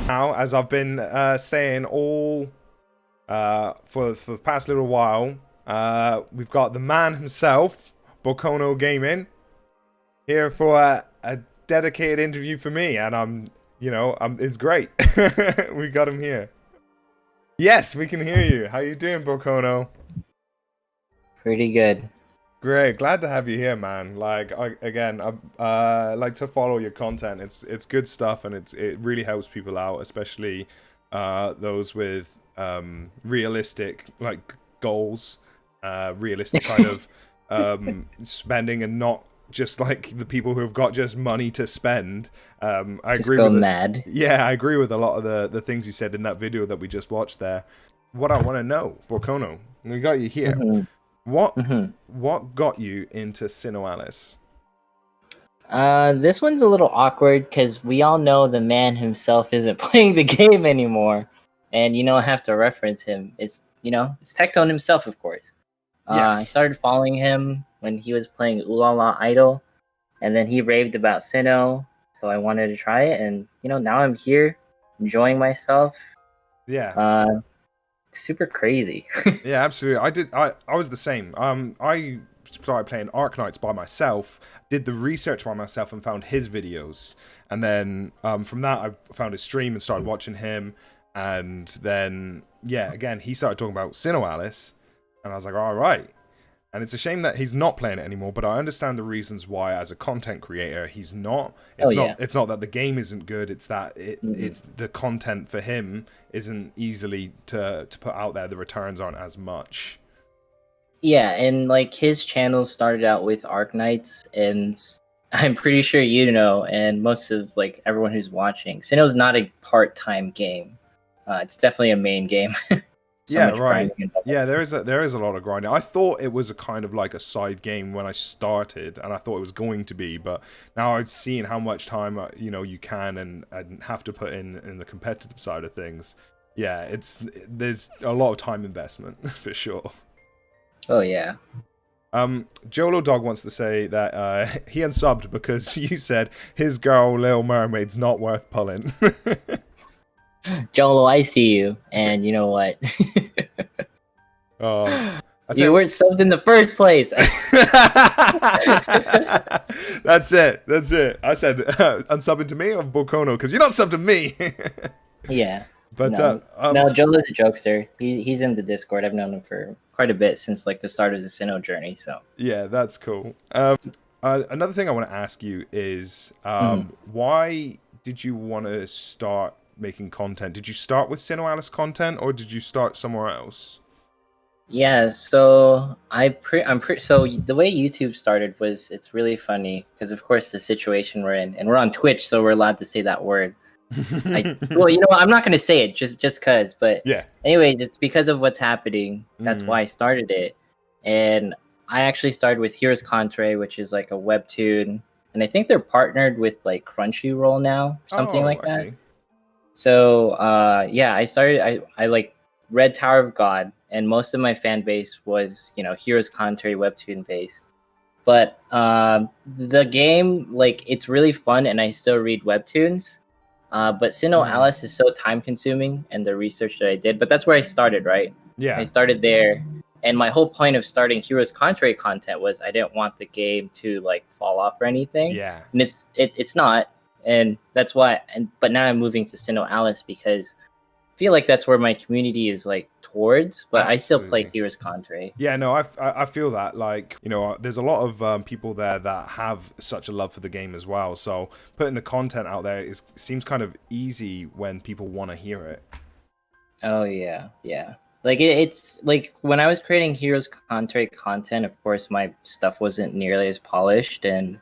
Now, as I've been saying all for the past little while, we've got the man himself, Borkono Gaming, here for a dedicated interview for me, and it's great. We got him here. Yes, we can hear you. How you doing, Borkono? Pretty good. Great, glad to have you here, man. Like, I like to follow your content. It's good stuff, and it really helps people out, especially those with realistic like goals, realistic kind of spending, and not just like the people who have got just money to spend. I Just agree go with mad. Yeah, I agree with a lot of the things you said in that video that we just watched there. What I want to know, Borkono, we got you here. hmm What got you into SINoALICE? This one's a little awkward because we all know the man himself isn't playing the game anymore, and I have to reference him. It's Tectone himself, of course. I Yes. started following him when he was playing ULala Idol, and then he raved about Sinnoh, so I wanted to try it, and now I'm here, enjoying myself. Yeah. Super crazy. Yeah, absolutely. I was the same. I started playing Arknights by myself, did the research by myself, and found his videos. And then from that, I found his stream and started watching him. And then, yeah, again, he started talking about SINoALICE, and I was like, all right. And it's a shame that he's not playing it anymore, but I understand the reasons why. As a content creator, he's not. It's not that the game isn't good. It's that it's the content for him isn't easily to put out there. The returns aren't as much. Yeah, and like his channel started out with Arknights, and I'm pretty sure and most of like everyone who's watching, Sinnoh's not a part-time game. It's definitely a main game. Yeah, right. grinding involved. Yeah, there is a lot of grinding. I thought it was a kind of like a side game when I started, and I thought it was going to be, but now I've seen how much time you can and have to put in the competitive side of things. Yeah, there's a lot of time investment for sure. Oh yeah. Jolo Dog wants to say that he unsubbed because you said his girl Little Mermaid's not worth pulling. Jolo, I see you, and you know what? Oh, You weren't subbed in the first place. That's it. I said unsubbing to me or Borkono, because you're not subbed to me. Yeah. But no, Jolo's a jokester. He's in the Discord. I've known him for quite a bit since like the start of the Sinnoh journey. So yeah, that's cool. Another thing I want to ask you is why did you want to start making content? Did you start with SINoALICE content, or did you start somewhere else? Yeah, so so the way YouTube started was, it's really funny because of course the situation we're in, and we're on Twitch, so we're allowed to say that word. Well, you know what? I'm not gonna say it just cause, but yeah. Anyways, it's because of what's happening. That's why I started it, and I actually started with Heroes Contrary, which is like a webtoon, and I think they're partnered with like Crunchyroll now, something like that. See. So yeah, I like read Tower of God, and most of my fan base was Heroes Contrary webtoon based. But the game, like, it's really fun, and I still read webtoons. But SINoALICE is so time consuming, and the research that I did. But that's where I started, right? Yeah. I started there, and my whole point of starting Heroes Contrary content was I didn't want the game to like fall off or anything. Yeah. And it's not, and that's why. But now I'm moving to SINoALICE because I feel like that's where my community is like towards. But Absolutely. I still play Heroes Contrary. Yeah, no, I feel that, like, there's a lot of people there that have such a love for the game as well. So putting the content out there seems kind of easy when people want to hear it. Oh yeah, yeah. Like it's like when I was creating Heroes Contrary content, of course my stuff wasn't nearly as polished, and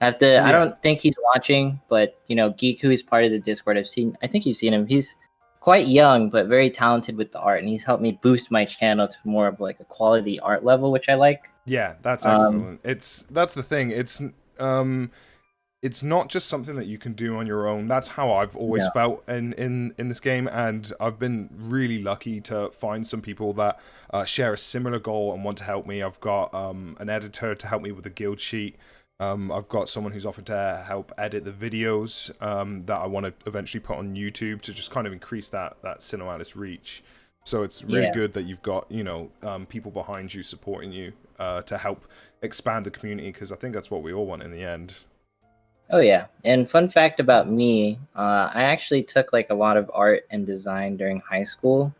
I don't think he's watching, but Geek, who is part of the Discord, I think you've seen him. He's quite young but very talented with the art, and he's helped me boost my channel to more of like a quality art level, which I like. Yeah, that's excellent. That's the thing. It's not just something that you can do on your own. That's how I've always felt in this game, and I've been really lucky to find some people that share a similar goal and want to help me. I've got an editor to help me with the guild sheet. I've got someone who's offered to help edit the videos that I want to eventually put on YouTube to just kind of increase that SINoALICE reach. So it's really good that you've got, you know, people behind you supporting you to help expand the community, because I think that's what we all want in the end. Oh yeah, and fun fact about me, I actually took like a lot of art and design during high school.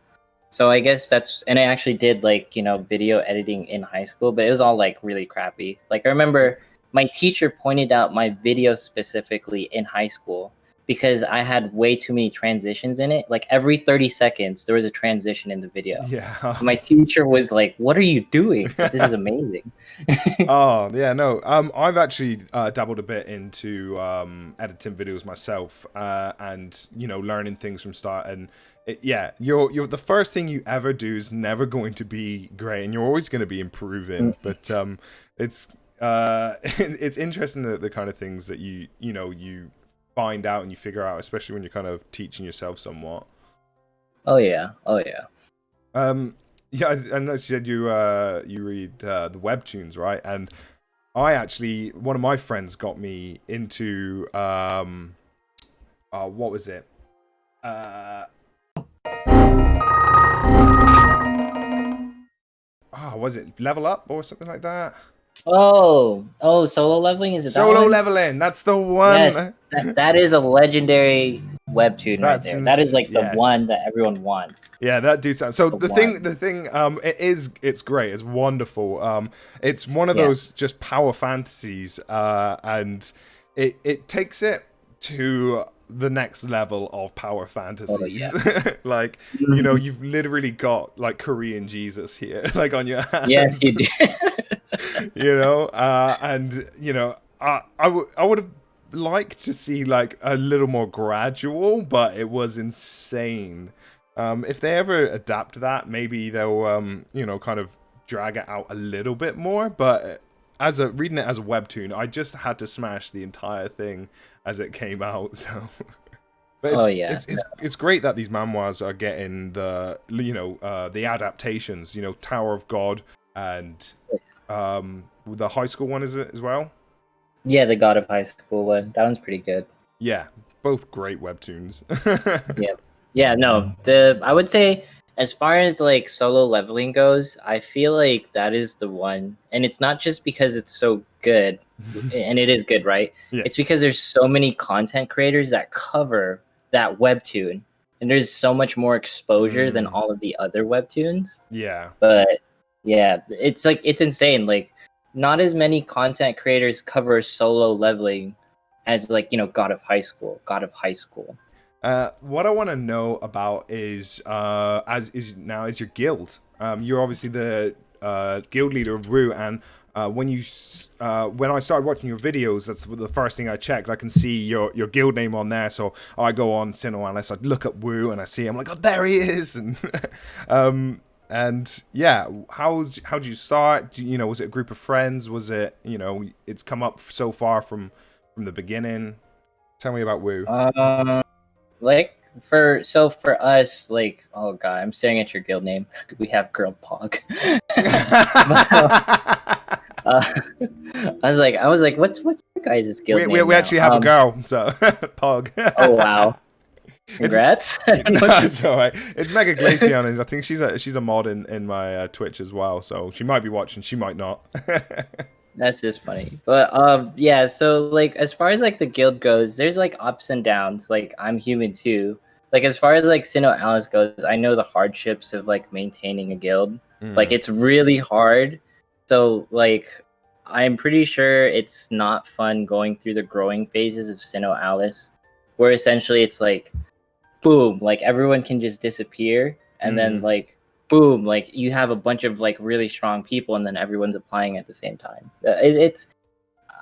So I guess that's, and I actually did like, you know, video editing in high school, but it was all like really crappy. Like I remember my teacher pointed out my video specifically in high school because I had way too many transitions in it. Like every 30 seconds, there was a transition in the video. Yeah. My teacher was like, "What are you doing? This is amazing." Oh yeah, no. I've actually dabbled a bit into editing videos myself, and you know, learning things from start. And yeah, you're the first thing you ever do is never going to be great, and you're always going to be improving. But it's it's interesting the kind of things that you know you find out and you figure out, especially when you're kind of teaching yourself somewhat. Oh yeah, oh yeah. Yeah, I know you said you read the webtoons, right? And I actually, one of my friends got me into what was it? Was it Level Up or something like that? Oh, solo leveling, is it that Solo one? Leveling, that's the one. Yes, that is a legendary webtoon right there. That is like the yes. one that everyone wants. Yeah, that do sound. So the one. thing, it's great. It's wonderful. It's one of those just power fantasies, and it takes it to the next level of power fantasies. Oh, yeah. Like, you know, you've literally got like Korean Jesus here, like on your hands. Yes, you do. You know, and you know, I would have liked to see like a little more gradual, but it was insane. If they ever adapt that, maybe they'll you know, kind of drag it out a little bit more. But as a reading it as a webtoon, I just had to smash the entire thing as it came out. So, but it's great that these manhwas are getting the, you know, the adaptations. You know, Tower of God and the high school one, is it as well? Yeah, the God of High School one. That one's pretty good. Yeah, both great webtoons. Yeah, no. I would say as far as like solo leveling goes, I feel like that is the one. And it's not just because it's so good, and it is good, right? Yeah. It's because there's so many content creators that cover that webtoon, and there's so much more exposure than all of the other webtoons. Yeah. But yeah, it's like, it's insane. Like, not as many content creators cover solo leveling as like, you know, God of High School. What I want to know about is is your guild. You're obviously the guild leader of Woo, and when I started watching your videos, that's the first thing I checked. I can see your guild name on there, so I go on SINoALICE, I look at Woo, and I see him, like, oh, there he is, and and yeah, how'd you start? You know, was it a group of friends? Was it, you know, it's come up so far from the beginning? Tell me about Woo. Like for us, like, oh god, I'm staring at your guild name. We have Girl Pog. I was like, what's the guy's guild name? We actually have a girl, so Pog. Oh wow. Congrats. It's all right. It's Mega Glaceon, and I think she's a mod in my Twitch as well, so she might be watching, she might not. That's just funny. But yeah, so like as far as like the guild goes, there's like ups and downs. Like I'm human too. Like as far as like SINoALICE goes, I know the hardships of like maintaining a guild. Like it's really hard. So like I'm pretty sure it's not fun going through the growing phases of SINoALICE, where essentially it's like boom, like everyone can just disappear, and then like boom, like you have a bunch of like really strong people, and then everyone's applying at the same time. It's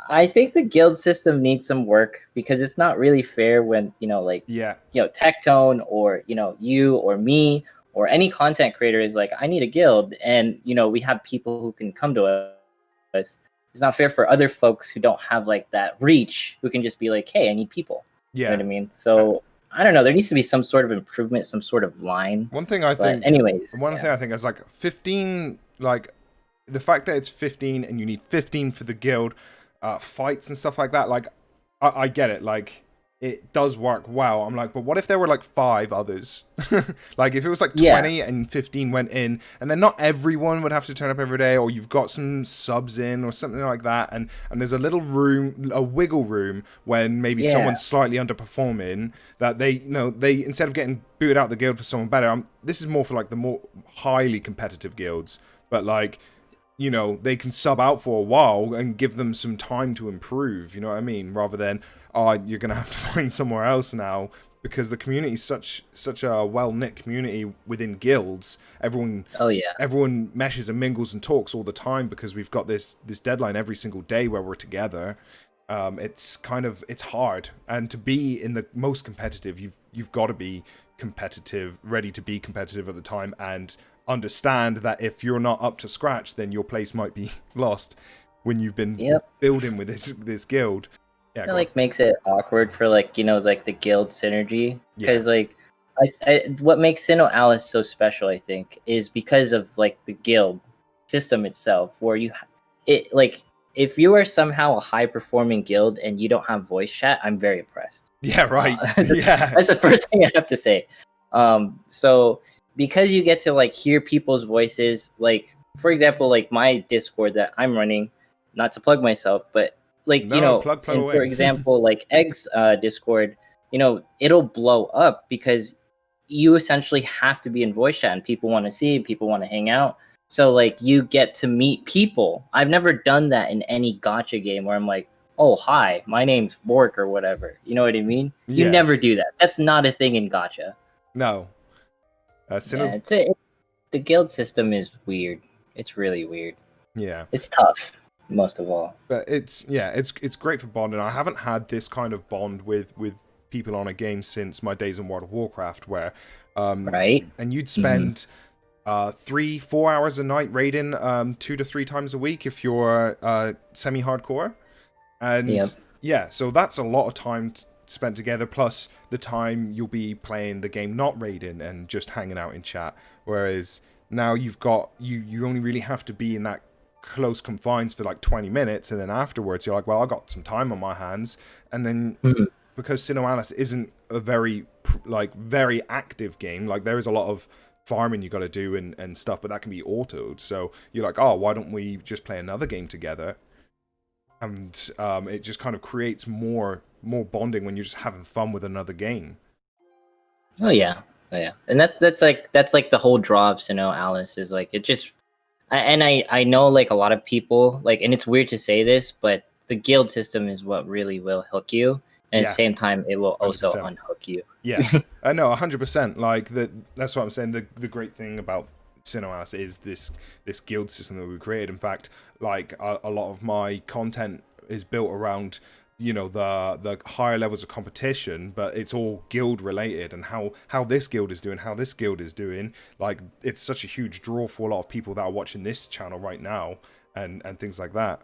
I think the guild system needs some work, because it's not really fair when, you know, like, you know, Tectone, or, you know, you or me or any content creator is like, I need a guild, and, you know, we have people who can come to us. It's not fair for other folks who don't have like that reach, who can just be like, hey, I need people. You know what I mean? So I don't know. There needs to be some sort of improvement, some sort of line. One thing I think, thing I think is like 15, like the fact that it's 15 and you need 15 for the guild. fights and stuff like that. Like, I get it. Like, it does work well. I'm like, but what if there were like 5 others? Like, if it was like 20 and 15 went in, and then not everyone would have to turn up every day, or you've got some subs in or something like that, and there's a little room, a wiggle room when maybe someone's slightly underperforming, that they, you know, they, instead of getting booted out the guild for someone better, this is more for like the more highly competitive guilds, but like, you know, they can sub out for a while and give them some time to improve, you know what I mean? Rather than, oh, you're going to have to find somewhere else now, because the community is such a well-knit community within guilds. Everyone meshes and mingles and talks all the time because we've got this deadline every single day where we're together. It's hard. And to be in the most competitive, you've got to be competitive, ready to be competitive at the time, and understand that if you're not up to scratch, then your place might be lost when you've been building with this guild. Yeah, it like makes it awkward for like, you know, like the guild synergy, because like what makes SINoALICE so special, I think, is because of like the guild system itself, where like if you are somehow a high performing guild and you don't have voice chat, I'm very impressed. Yeah, right. That's the first thing I have to say. So because you get to like hear people's voices, like for example, like my Discord that I'm running, not to plug myself, but like, you know, plug and away. for example, like Egg's Discord, you know, it'll blow up because you essentially have to be in voice chat and people want to see, people want to hang out. So like you get to meet people. I've never done that in any gacha game where I'm like, oh, hi, my name's Bork or whatever. You know what I mean? You never do that. That's not a thing in gacha. No. The guild system is weird. It's really weird. Yeah. It's tough, most of all. But it's great for bonding. I haven't had this kind of bond with people on a game since my days in World of Warcraft, where right, and you'd spend 3-4 hours a night raiding 2 to 3 times a week if you're semi-hardcore, and so that's a lot of time spent together, plus the time you'll be playing the game not raiding and just hanging out in chat. Whereas now you've got you only really have to be in that close confines for like 20 minutes, and then afterwards you're like, well, I got some time on my hands. And then because SINoALICE isn't a very active game, like there is a lot of farming you got to do and stuff, but that can be autoed. So you're like, oh, why don't we just play another game together? And it just kind of creates more bonding when you're just having fun with another game. Oh yeah, and that's like the whole draw of SINoALICE is like, it just, I know like a lot of people like, and it's weird to say this, but the guild system is what really will hook you, and at the same time it will also 100%. unhook you. Yeah, I know 100%. Like that's what I'm saying. The great thing about SINoALICE is this guild system that we created. In fact, like a lot of my content is built around, you know, the higher levels of competition, but it's all guild related, and how this guild is doing, how this guild is doing. Like, it's such a huge draw for a lot of people that are watching this channel right now, and things like that.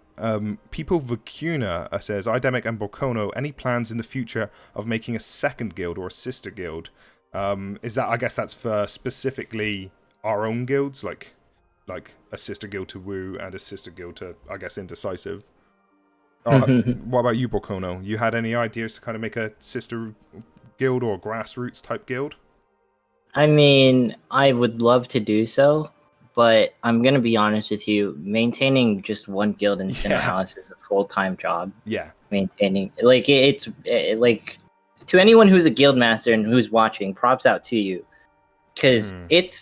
People Vacuna says, IDemiiK and Borkono, any plans in the future of making a second guild or a sister guild? Is that, I guess that's for specifically our own guilds, like a sister guild to Woo and a sister guild to, I guess, Indecisive. What about you, Borkono? You had any ideas to kind of make a sister guild or grassroots type guild? I mean, I would love to do so, but I'm gonna be honest with you. Maintaining just one guild in SINoALICE is a full-time job. Yeah. Maintaining, like, it's like, to anyone who's a guild master and who's watching, props out to you, because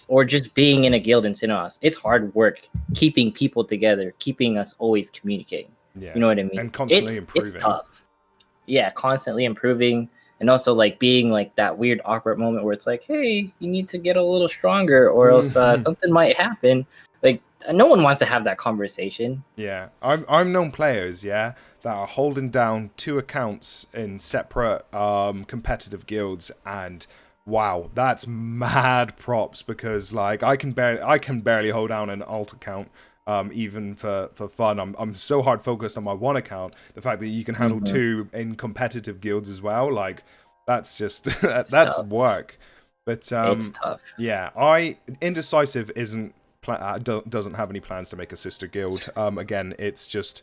or just being in a guild in SINoALICE, it's hard work keeping people together, keeping us always communicating. Yeah. You know what I mean? And constantly improving. It's tough. Yeah, constantly improving. And also like being like that weird awkward moment where it's like, hey, you need to get a little stronger or else something might happen. Like, no one wants to have that conversation. Yeah. I'm known players, that are holding down 2 accounts in separate competitive guilds, and wow, that's mad props, because like I can barely hold down an alt account. Even for fun, I'm so hard focused on my one account. The fact that you can handle 2 in competitive guilds as well, like that's just that's tough. Work. But it's tough. Yeah, Indecisive doesn't have any plans to make a sister guild. Again, it's just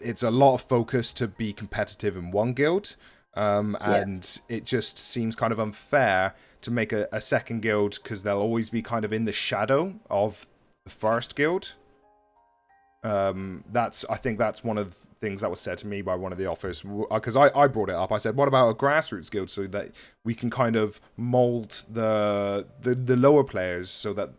it's a lot of focus to be competitive in one guild, and it just seems kind of unfair to make a second guild, because they'll always be kind of in the shadow of the first guild. I think that's one of the things that was said to me by one of the offers, because I brought it up. I said, what about a grassroots guild, so that we can kind of mold the lower players, so that,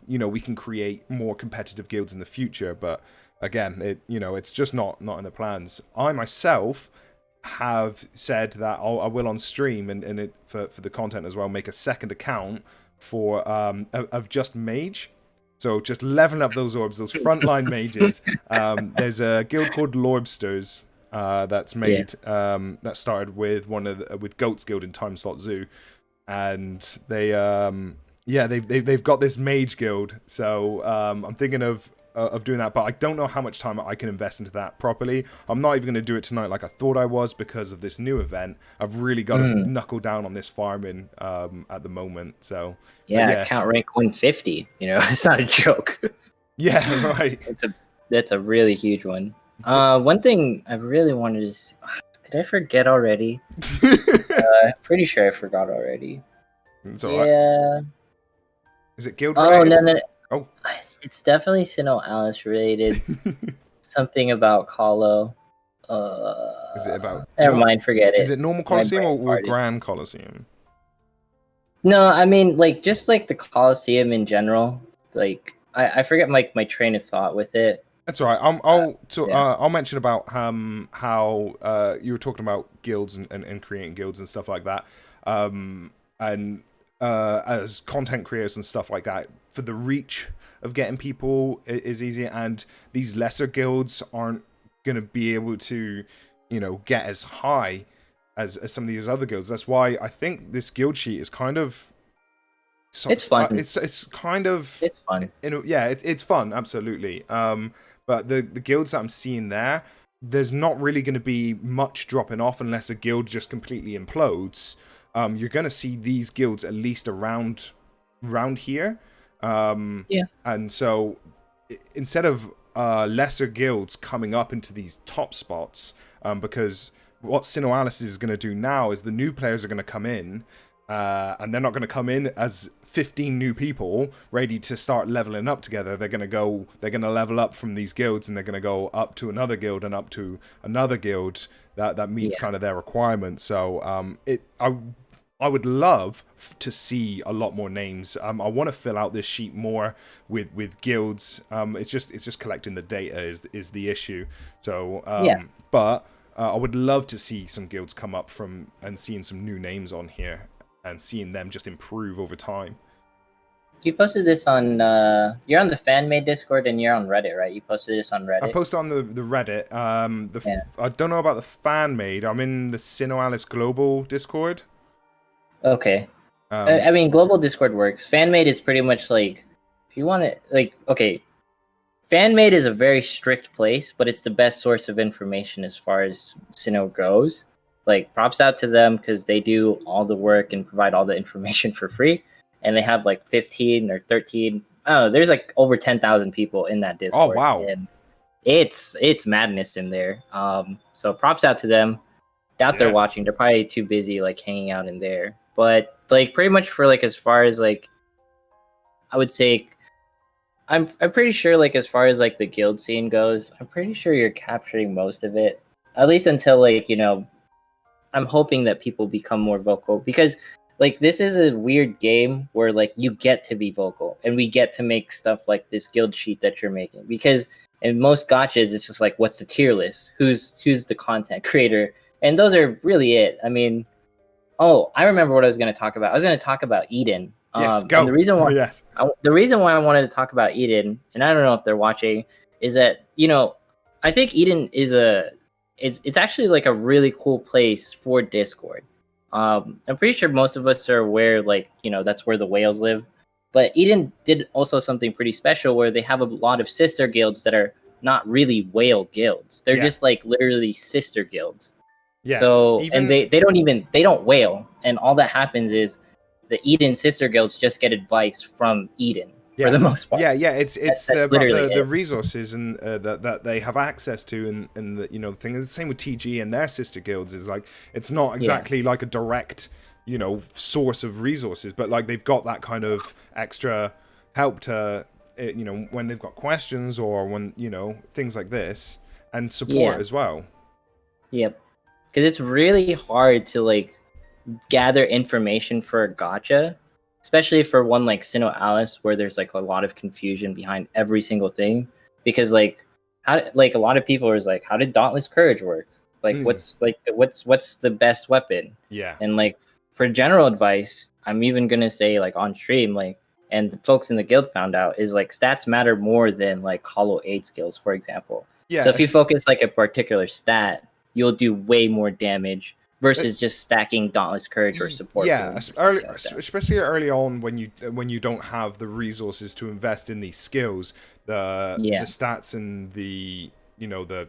you know, we can create more competitive guilds in the future. But again, it's just not in the plans. I myself have said that I will on stream, and for the content as well, make a second account for of just mage. So just leveling up those orbs, those frontline mages. There's a guild called Lorbsters that's made, that started with with Goat's Guild in Time Slot Zoo, and they've got this mage guild. So I'm thinking of doing that, but I don't know how much time I can invest into that properly. I'm not even going to do it tonight like I thought I was, because of this new event. I've really got to knuckle down on this farming at the moment. So count rank 150. You know, it's not a joke. Yeah, right. That's a really huge one. One thing I really wanted to say, did I forget already? Pretty sure I forgot already. It's all right. Is it guild related? No. Oh, it's definitely SINoALICE related. Something about Colo. Is it about? Never mind, forget it. Is it normal Coliseum or Grand Coliseum? No, I mean, like, just like the Coliseum in general. Like, I forget my train of thought with it. That's all right. I'll mention about how you were talking about guilds and creating guilds and stuff like that. And as content creators and stuff like that, for the reach of getting people is easier, and these lesser guilds aren't going to be able to, you know, get as high as some of these other guilds. That's why I think this guild sheet is kind of... It's fun. It's kind of... It's fun. It's fun, absolutely. But the guilds that I'm seeing there's not really going to be much dropping off unless a guild just completely implodes. You're going to see these guilds at least around here. And so instead of lesser guilds coming up into these top spots, because what SINoALICE is going to do now is the new players are going to come in, and they're not going to come in as 15 new people ready to start leveling up together. They're going to level up from these guilds, and they're going to go up to another guild and up to another guild that meets kind of their requirements. So I would love to see a lot more names. I want to fill out this sheet more with guilds. It's just collecting the data is the issue. So but I would love to see some guilds come up from, and seeing some new names on here and seeing them just improve over time. You posted this on you're on the fan-made Discord, and you're on Reddit, right? You posted this on Reddit. I posted on the Reddit. I don't know about the fan-made. I'm in the SINoALICE global Discord. Okay. I mean, global Discord works. Fan-made is pretty much like, if you want it, like, okay, fan-made is a very strict place, but it's the best source of information as far as Sino goes. Like, props out to them, because they do all the work and provide all the information for free. And they have like 15 or 13. I don't know. There's like over 10,000 people in that Discord. Oh, wow. And it's madness in there. So props out to them. Doubt they're watching. They're probably too busy like hanging out in there. But like pretty much for like, as far as like, I would say, I'm pretty sure like as far as like the guild scene goes, I'm pretty sure you're capturing most of it. At least until like, you know, I'm hoping that people become more vocal, because like this is a weird game where like you get to be vocal and we get to make stuff like this guild sheet that you're making, because in most gotchas it's just like, what's the tier list? Who's the content creator? And those are really it. I mean, I remember what I was going to talk about. I was going to talk about Eden. Yes, go. And the reason why I wanted to talk about Eden, and I don't know if they're watching, is that, you know, I think Eden is it's actually like a really cool place for Discord. I'm pretty sure most of us are aware, like, you know, that's where the whales live. But Eden did also something pretty special where they have a lot of sister guilds that are not really whale guilds. They're just like literally sister guilds. Yeah. So and they don't whale, and all that happens is the Eden sister guilds just get advice from Eden. for the most part. Yeah. It's That's about literally the it. resources and that they have access to, and the, the thing is the same with TG and their sister guilds is like it's not exactly like a direct source of resources, but like they've got that kind of extra help to when they've got questions or when things like this, and support as well. Yep. Because it's really hard to like gather information for a gacha, especially for one like SINoALICE, where there's like a lot of confusion behind every single thing. Because like like a lot of people are like, how did Dauntless Courage work? Like what's the best weapon? Yeah. And like for general advice, I'm even gonna say like on stream, like, and the folks in the guild found out, is like stats matter more than like hollow aid skills, for example. Yeah. So if you focus like a particular stat, you'll do way more damage versus just stacking Dauntless Courage or support. Yeah, especially early on when you don't have the resources to invest in these skills, the stats and the the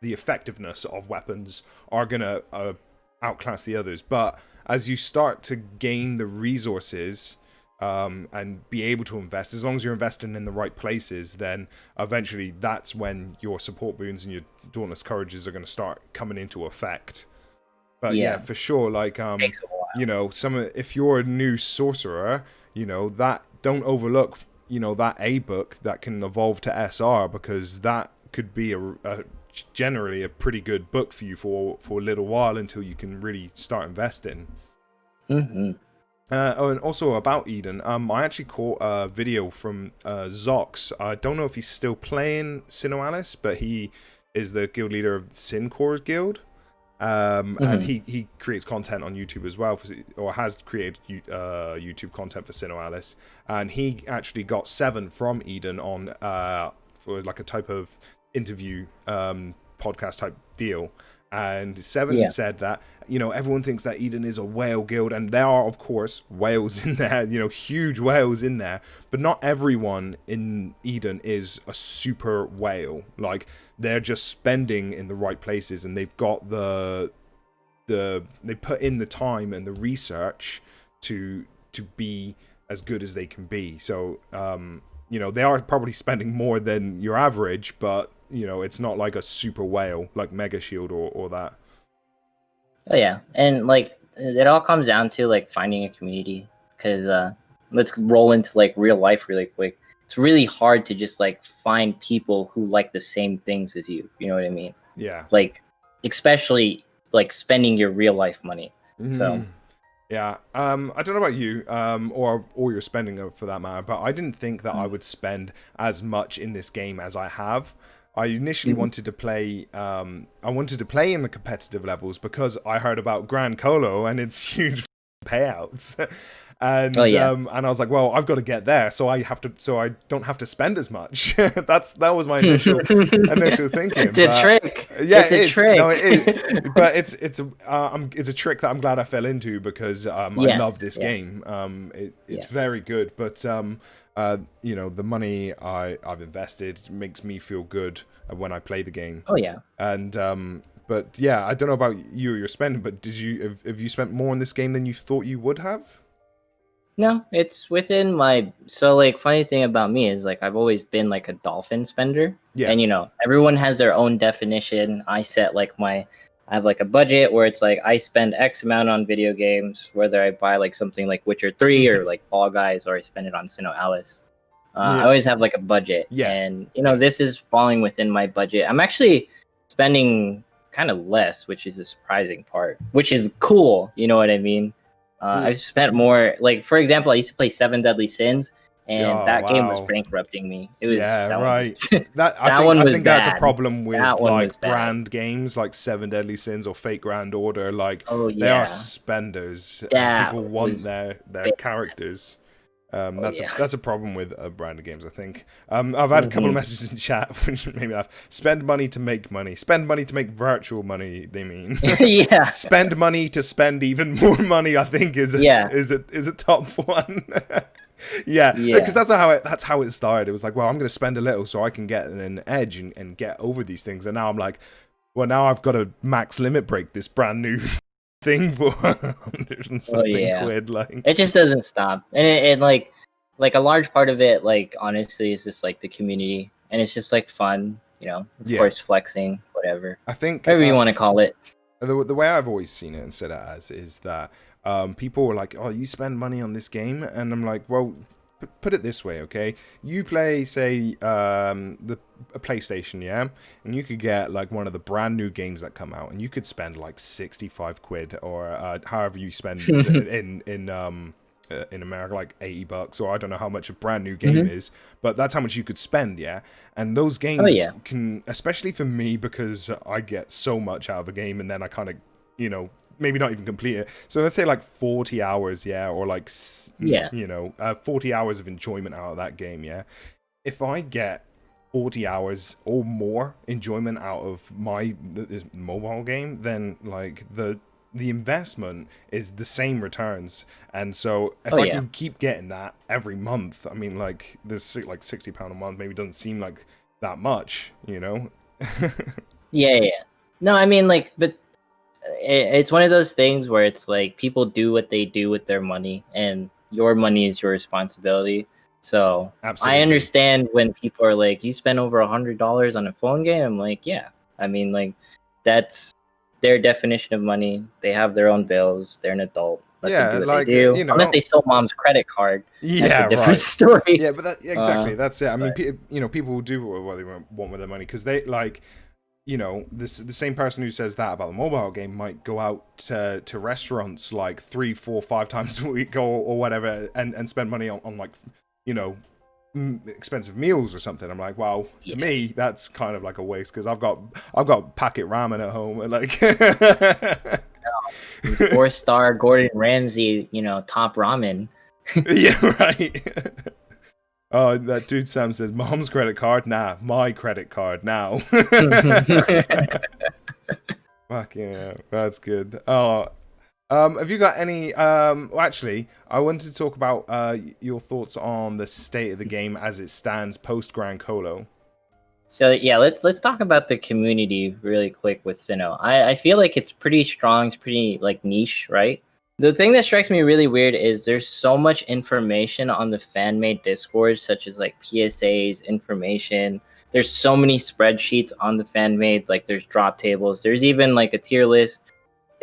effectiveness of weapons are gonna outclass the others. But as you start to gain the resources and be able to invest, as long as you're investing in the right places, then eventually that's when your support boons and your Dauntless Courages are going to start coming into effect. But yeah, for sure, like if you're a new sorcerer, that don't overlook that A book that can evolve to SR, because that could be generally a pretty good book for you for a little while until you can really start investing. And also about Eden, I actually caught a video from Zox. I don't know if he's still playing SINoALICE, but he is the guild leader of the SINcore guild. And he creates content on YouTube as well, or has created YouTube content for SINoALICE. And he actually got 7 from Eden on for like a type of interview podcast type deal. And 7 said that everyone thinks that Eden is a whale guild, and there are of course whales in there, huge whales in there, but not everyone in Eden is a super whale. Like, they're just spending in the right places, and they've got they put in the time and the research to be as good as they can be. So they are probably spending more than your average, but it's not like a super whale like Mega Shield or that. Oh yeah, and like it all comes down to like finding a community, because let's roll into like real life really quick. It's really hard to just like find people who like the same things as you. You know what I mean? Yeah. Like, especially like spending your real life money. So. Yeah, I don't know about you, or your spending for that matter, but I didn't think that I would spend as much in this game as I have. I initially wanted to play, in the competitive levels because I heard about Grand Colo and its huge payouts. And and I was like, well, I've got to get there, so I don't have to spend as much. That was my initial thinking. It's a trick. Yeah, it's a trick. No, it is. But it's a trick that I'm glad I fell into, because I love this game. It's very good, but the money I've invested makes me feel good when I play the game. Oh yeah. And but yeah, I don't know about you or your spending, but have you spent more in this game than you thought you would have? No, it's within my. So like, funny thing about me is like I've always been like a dolphin spender. Yeah. And everyone has their own definition. I set like I have like a budget where it's like I spend X amount on video games, whether I buy like something like Witcher 3 or like Fall Guys, or I spend it on SINoALICE. I always have like a budget. Yeah. And this is falling within my budget. I'm actually spending kind of less, which is the surprising part, which is cool. You know what I mean? I've spent more, like, for example, I used to play 7 Deadly Sins, and that game was bankrupting me. It was right. I think that's a problem with like brand games like 7 Deadly Sins or Fate Grand Order. Like, they are spenders. People want their characters. That's a problem with branded games, I think. I've had a couple of messages in chat which maybe I've spend money to make money. Spend money to make virtual money, they mean. Yeah. Spend money to spend even more money, I think is a top one. Yeah. Because that's how it started. It was like, well, I'm going to spend a little so I can get an edge and get over these things. And now I'm like, well, now I've got to max limit break this brand new thing for 100 and something quid. Like, it just doesn't stop. And it like like a large part of it, like honestly, is just like the community, and it's just like fun, you know. Of Yeah. course, flexing, whatever, I think whatever you want to call it. the way I've always seen it and said it as is that people are like, oh, you spend money on this game, and I'm like, well, put it this way, okay? You play, say, a PlayStation, yeah, and you could get like one of the brand new games that come out, and you could spend like 65 quid or however you spend in America, like $80, or I don't know how much a brand new game is, but that's how much you could spend, yeah. And those games can, especially for me, because I get so much out of a game, and then I kind of, you know, maybe not even complete it. So let's say like 40 hours, yeah, or like, you know, 40 hours of enjoyment out of that game, yeah. If I get 40 hours or more enjoyment out of this mobile game, then like the investment is the same returns. And so if I can keep getting that every month, I mean, like there's like £60 a month maybe doesn't seem like that much, you know. Yeah. No, I mean, like, but it's one of those things where it's like people do what they do with their money, and your money is your responsibility. So Absolutely. I understand when people are like, you spend over $100 on a phone game. I'm like, yeah, I mean, like, that's their definition of money. They have their own bills. They're an adult. Let them do what they do. you know, unless they stole mom's credit card, that's a different right. story. Yeah, but exactly, that's it. I mean, you know, people will do what they want with their money, because they like, you know, the same person who says that about the mobile game might go out to restaurants like 3, 4, 5 times a week or whatever, and spend money on like, you know, expensive meals or something. I'm like, wow, to me that's kind of like a waste, because I've got packet ramen at home, and like 4-star Gordon Ramsay, you know, top ramen. Yeah, right. Oh, that dude Sam says, mom's credit card? Nah, my credit card now. Fuck yeah, that's good. Oh, have you got any? Well, actually, I wanted to talk about your thoughts on the state of the game as it stands post Grand Colo. So yeah, let's talk about the community really quick with Sinnoh. I feel like it's pretty strong. It's pretty like niche, right? The thing that strikes me really weird is there's so much information on the fan-made Discord, such as like PSAs, information. There's so many spreadsheets on the fan-made, like there's drop tables. There's even like a tier list,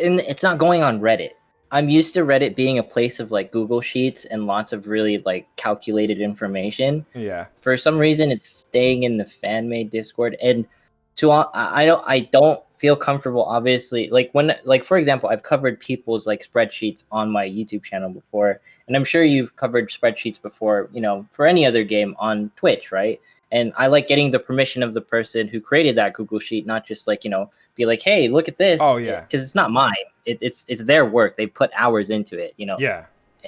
and it's not going on Reddit. I'm used to Reddit being a place of like Google Sheets and lots of really like calculated information. Yeah. For some reason, it's staying in the fan-made Discord, and I don't feel comfortable. Obviously, like when, like for example, I've covered people's like spreadsheets on my YouTube channel before, and I'm sure you've covered spreadsheets before, you know, for any other game on Twitch, right? And I like getting the permission of the person who created that Google Sheet, not just like, you know, be like, hey, look at this. Oh yeah, because it's not mine. It's their work. They put hours into it, you know. Yeah.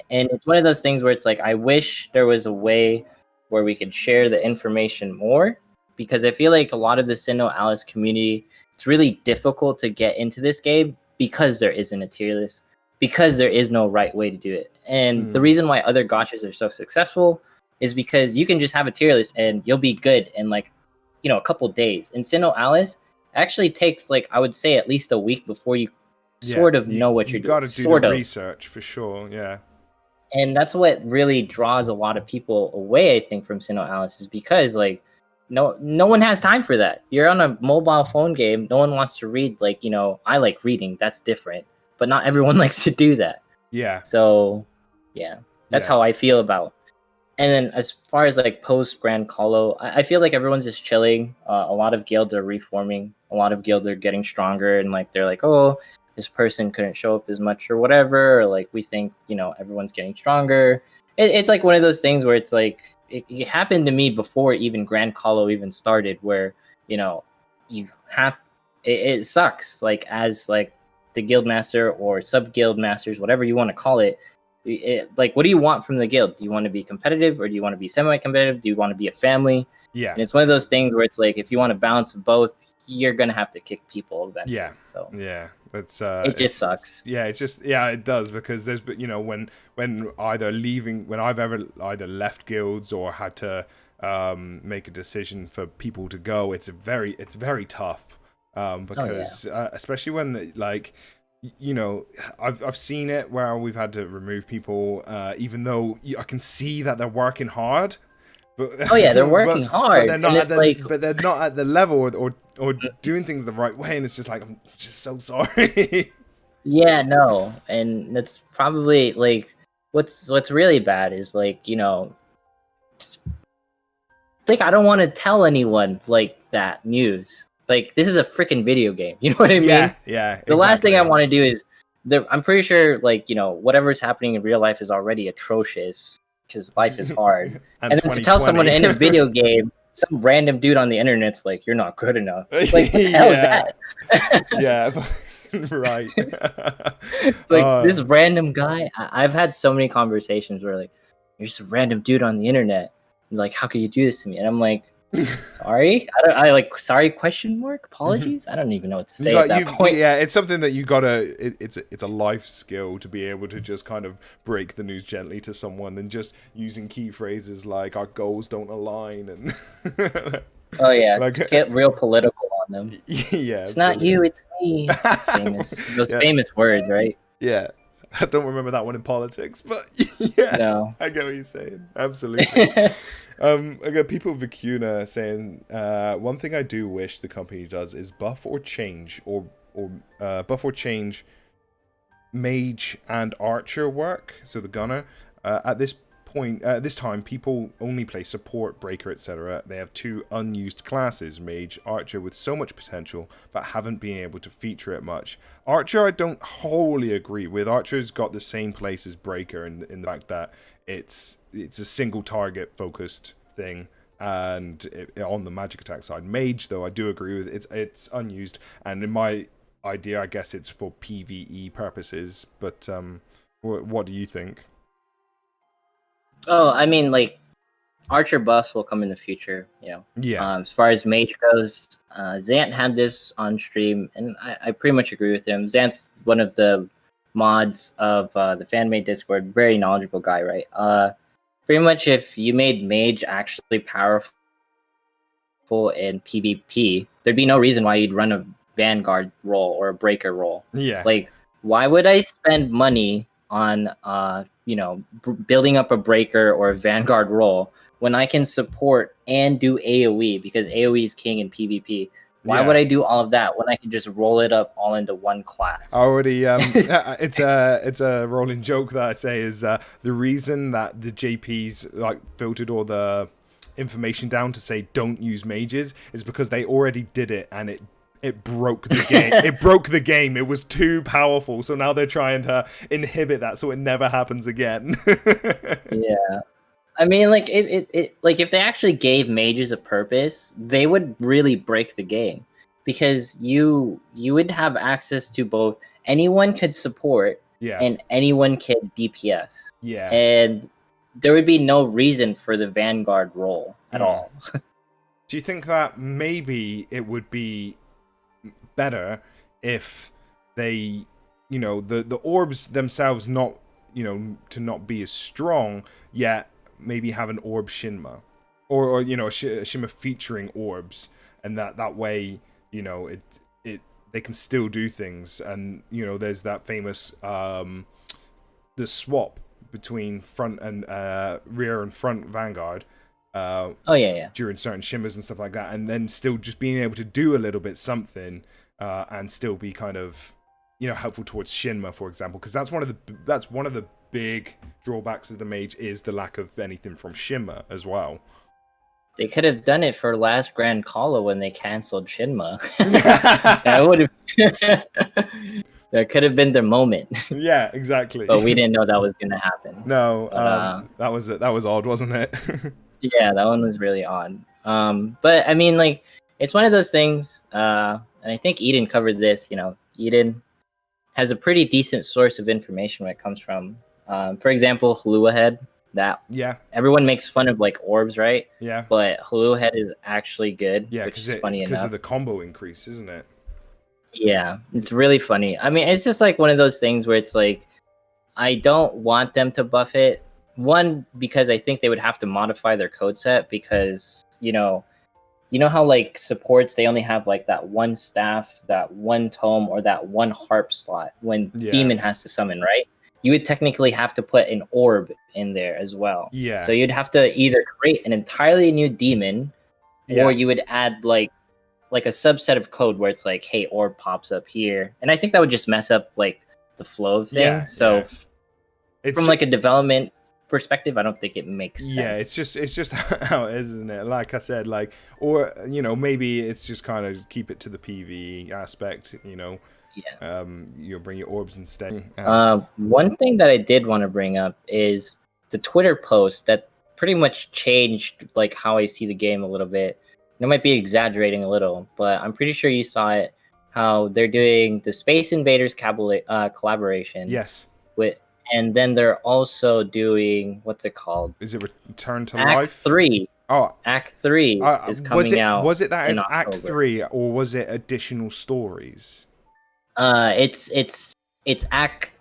And it's one of those things where it's like, I wish there was a way where we could share the information more, because I feel like a lot of the SINoALICE community, it's really difficult to get into this game because there isn't a tier list, because there is no right way to do it. And the reason why other gotchas are so successful is because you can just have a tier list and you'll be good in like, you know, a couple days. And SINoALICE actually takes like, I would say at least a week before you sort of know what you're doing. You got to do the research for sure, yeah. And that's what really draws a lot of people away, I think, from SINoALICE, is because like no one has time for that. You're on a mobile phone game. No one wants to read, like, you know, I like reading. That's different. But not everyone likes to do that. Yeah. So, yeah, that's how I feel about. And then as far as like post Grand Colo, I feel like everyone's just chilling. A lot of guilds are reforming. A lot of guilds are getting stronger, and like they're like, oh, this person couldn't show up as much or whatever, or like we think, you know, everyone's getting stronger. It's like one of those things where it's like it happened to me before even Grand Colo even started, where, you know, you have it sucks, like as like the guild master or sub guild masters, whatever you want to call it. Like, what do you want from the guild? Do you want to be competitive, or do you want to be semi-competitive? Do you want to be a family? Yeah. And it's one of those things where it's like, if you want to balance both, you're gonna have to kick people eventually. Yeah. So yeah, it's it just sucks. Yeah, it's just, yeah, it does, because there's, you know, when I've ever either left guilds or had to make a decision for people to go, it's very tough, because especially when like you know, I've seen it where we've had to remove people, even though I can see that they're working hard, but Oh yeah, they're working but hard, they're and not at it's like, but they're not at the level or doing things the right way, and it's just like I'm just so sorry. yeah, no, and that's probably like what's really bad is like, like I don't want to tell anyone like that news. Like this is a freaking video game. You know what I mean? Yeah, The last thing I exactly. want to do is I'm pretty sure like, whatever's happening in real life is already atrocious because life is hard. And And then to tell someone 2020. in a video game, some random dude on the internet's like, you're not good enough. Like, what the hell is Yeah. that? Yeah, right. It's like this random guy. I've had so many conversations where like, you're just a random dude on the internet. And like, how could you do this to me? And I'm like, sorry. I like sorry question mark apologies. I don't even know what to say at that point. Yeah, it's something that you gotta. It's a life skill to be able to just kind of break the news gently to someone, and just using key phrases like "our goals don't align" and Oh yeah, like, get real political on them. yeah, It's not you, it's me. Those Yeah. famous words, right? Yeah, I don't remember that one in politics, but yeah, No. I get what you're saying. Absolutely. I got people Vicuna saying, one thing I do wish the company does is buff or change mage and archer work. So the gunner. At this time, people only play support, breaker, etc. They have two unused classes, mage, archer, with so much potential, but haven't been able to feature it much. Archer, I don't wholly agree with. Archer's got the same place as breaker in the fact that it's a single target focused thing, and on the magic attack side. Mage, though, I do agree with. It's unused, and in my idea, I guess it's for PvE purposes. But what do you think? Oh, I mean, like archer buffs will come in the future. Yeah. As far as mage goes, Zant had this on stream, and I pretty much agree with him. Zant's one of the mods of the fan-made Discord. Very knowledgeable guy, right? Pretty much, if you made mage actually powerful in PvP, there'd be no reason why you'd run a vanguard role or a breaker role. Yeah. Like, why would I spend money on building up a breaker or a vanguard role when I can support and do AoE, because AoE is king in PvP? Why would I do all of that when I can just roll it up all into one class? I already it's a rolling joke that I say is the reason that the JPs like filtered all the information down to say don't use mages is because they already did it, and it broke the game. It broke the game. It was too powerful. So now they're trying to inhibit that so it never happens again. Yeah. I mean, like it like if they actually gave mages a purpose, they would really break the game, because you would have access to both. Anyone could support, Yeah. and anyone could DPS. Yeah. And there would be no reason for the vanguard role at all. Do you think that maybe it would be better if they, the orbs themselves not, to not be as strong, yet maybe have an orb Shinma, or Shinma featuring orbs, and that way, they can still do things, and there's that famous the swap between front and rear and front vanguard. Oh yeah. During certain shimmers and stuff like that, and then still just being able to do a little bit something, and still be kind of, helpful towards Shinma, for example, because that's one of the big drawbacks of the mage, is the lack of anything from Shinma as well. They could have done it for last Grand Kala when they canceled Shinma. That would have. That could have been their moment. Yeah, exactly. But we didn't know that was gonna happen. No, that was odd, wasn't it? Yeah, that one was really odd. But I mean, like, it's one of those things, and I think Eden covered this. Eden has a pretty decent source of information when it comes from, for example, Halua Head. That everyone makes fun of like orbs, right? Yeah. But Halua Head is actually good. Yeah, which is funny enough because of the combo increase, isn't it? Yeah, it's really funny. I mean, it's just like one of those things where it's like, I don't want them to buff it. One, because I think they would have to modify their code set, because you know how like supports they only have like that one staff, that one tome, or that one harp slot when demon has to summon, right? You would technically have to put an orb in there as well. Yeah. So you'd have to either create an entirely new demon, or you would add like a subset of code where it's like, hey, orb pops up here. And I think that would just mess up like the flow of things. From like a development perspective, I don't think it makes sense. Yeah, it's just how it is, isn't it? Like I said, like, or you know, maybe it's just kind of keep it to the PvE aspect, you know. Yeah. You'll bring your orbs instead. One thing that I did want to bring up is the Twitter post that pretty much changed like how I see the game a little bit. I might be exaggerating a little, but I'm pretty sure you saw it. How they're doing the Space Invaders collaboration. Yes. And then they're also doing, what's it called? Is it Return to Act Life? 3. Oh, Act 3 is coming out. Was it that in it's October. Act 3, or was it additional stories? It's Act.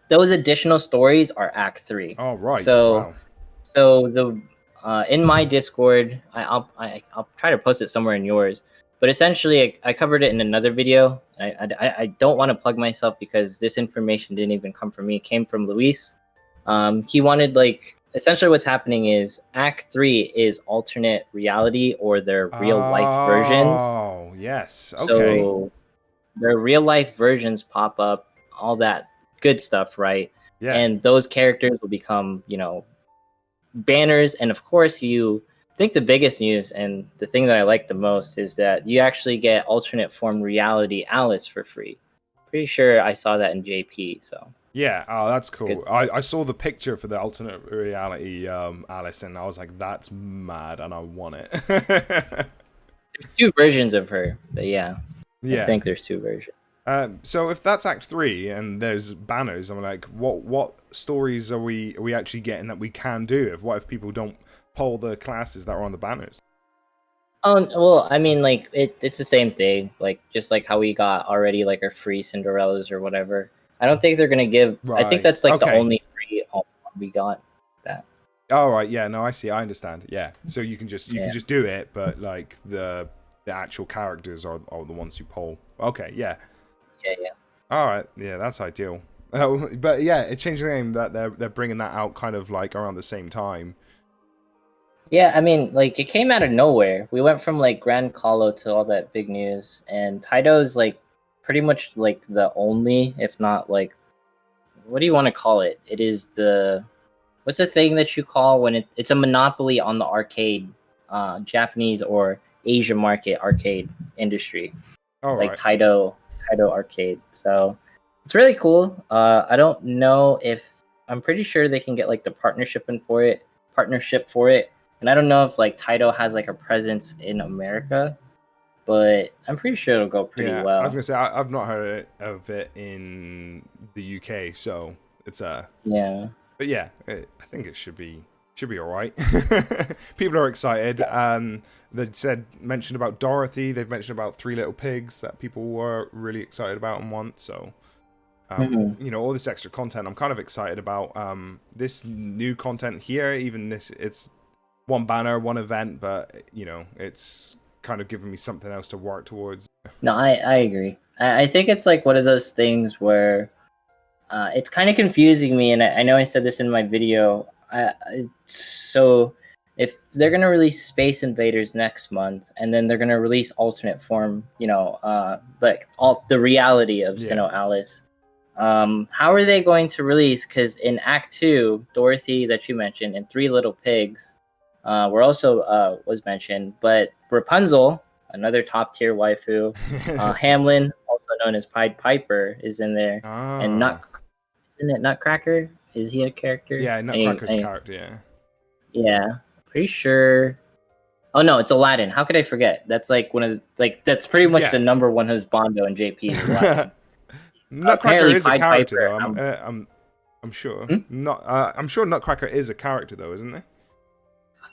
Those additional stories are Act 3. Oh right. So the in my Discord, I'll try to post it somewhere in yours. But essentially, I covered it in another video. I don't want to plug myself because this information didn't even come from me. It came from Luis. He wanted like essentially what's happening is Act 3 is alternate reality or their real life versions. Oh yes. Okay. So their real life versions pop up, all that good stuff, right? Yeah. And those characters will become, you know, banners. And of course, I think the biggest news and the thing that I like the most is that you actually get alternate form reality Alice for free. Pretty sure I saw that in JP. So yeah, oh, that's cool. I saw the picture for the alternate reality Alice, and I was like, that's mad, and I want it. There's two versions of her, but yeah. I think there's two versions. So if that's Act 3 and there's banners, I'm like, what stories are we actually getting that we can do? What if people don't poll the classes that are on the banners? Oh well, I mean, like it's the same thing. Like just like how we got already like our free Cinderellas or whatever. I don't think they're gonna give. Right. I think that's like the only free we got. That. Oh right, yeah, no, I see, I understand. Yeah, so you can just do it, but like the actual characters are the ones you poll. Okay, yeah. Yeah. All right, yeah, that's ideal. Oh, but yeah, it changed the name that they're bringing that out kind of like around the same time. Yeah, I mean, like it came out of nowhere. We went from like Grand Calo to all that big news, and Taito is like pretty much like the only, if not like, what do you want to call it? It is what's the thing that you call when it's a monopoly on the arcade, Japanese or Asia market arcade industry. All like right. Taito Arcade. So it's really cool. I don't know if I'm pretty sure they can get like the partnership for it, and I don't know if like Taito has like a presence in America, but I'm pretty sure it'll go pretty well. I was gonna say I've not heard of it in the UK, so it's yeah. But yeah, I think it should be all right. People are excited. They mentioned about Dorothy. They've mentioned about Three Little Pigs that people were really excited about and want. So, you know, all this extra content, I'm kind of excited about. This new content here, even it's one banner, one event, but you know, it's kind of giving me something else to work towards. No, I agree. I think it's like one of those things where it's kind of confusing me, and I know I said this in my video. So if they're gonna release Space Invaders next month, and then they're gonna release alternate form, you know, like the reality of SINoALICE, how are they going to release? Because in Act 2, Dorothy that you mentioned and Three Little Pigs were also was mentioned, but Rapunzel, another top tier waifu, Hamlin, also known as Pied Piper, is in there, and isn't it Nutcracker? Is he a character? Yeah, Nutcracker's a character, yeah. Yeah, pretty sure. Oh no, it's Aladdin. How could I forget? That's like one of the, like that's pretty much the number one husbando in JP. Nutcracker is a character though. I'm sure. I'm sure Nutcracker is a character though, isn't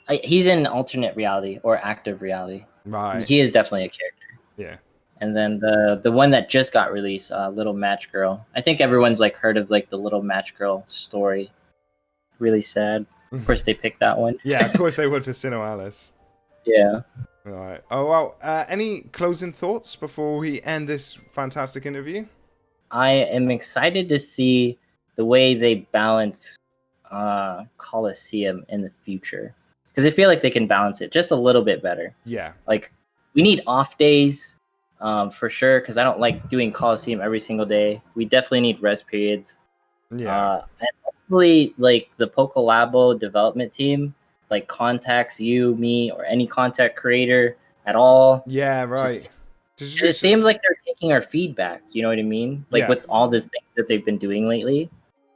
he? He's in alternate reality or active reality. Right. He is definitely a character. Yeah. And then the one that just got released, Little Match Girl. I think everyone's like heard of like the Little Match Girl story. Really sad. Of course they picked that one. Yeah, of course they would for SINoALICE. Yeah. All right. Oh well. Any closing thoughts before we end this fantastic interview? I am excited to see the way they balance Coliseum in the future, because I feel like they can balance it just a little bit better. Yeah. Like, we need off days, for sure, because I don't like doing Coliseum every single day. We definitely need rest periods. Yeah. And hopefully, like, the Poco Labo development team like contacts you, me, or any content creator at all. Yeah. Just Right. it seems like they're taking our feedback. You know what I mean? Like, Yeah. with all the things that they've been doing lately.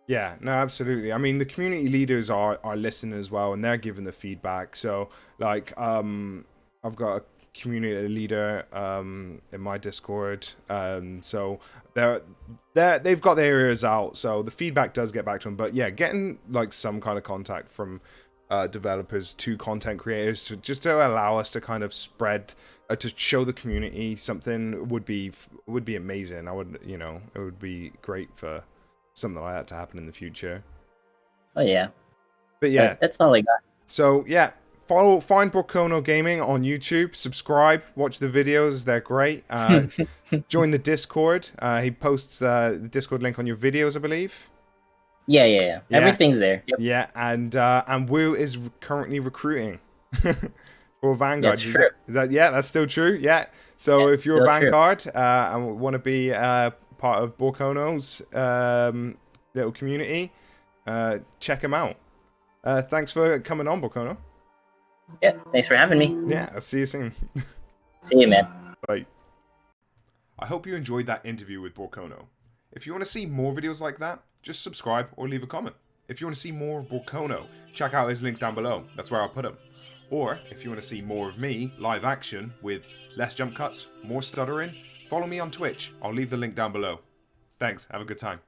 Yeah, no, absolutely. I mean, the community leaders are listening as well, and they're giving the feedback. So, like, I've got a community leader in my Discord, so they've got their ears out. So the feedback does get back to them. But yeah, getting like some kind of contact from developers to content creators to just to allow us to kind of spread. To show the community something would be amazing. I would, it would be great for something like that to happen in the future. Oh yeah. But yeah, that's all I got. so yeah, find Borkono Gaming on YouTube, subscribe, watch the videos, they're great. Join the Discord. He posts the Discord link on your videos, I believe. Yeah. Everything's there. Yep. Yeah, and Wu is currently recruiting for Vanguard. That's true. Is that yeah, that's still true. Yeah. So if you're a Vanguard and want to be part of Borkono's little community, check him out. Thanks for coming on, Borkono. Yeah, thanks for having me. Yeah, I'll see you soon. See you, man. Bye. I hope you enjoyed that interview with Borkono. If you want to see more videos like that, just subscribe or leave a comment. If you want to see more of Borkono, check out his links down below. That's where I'll put them. Or if you want to see more of me, live action, with less jump cuts, more stuttering, follow me on Twitch. I'll leave the link down below. Thanks, have a good time.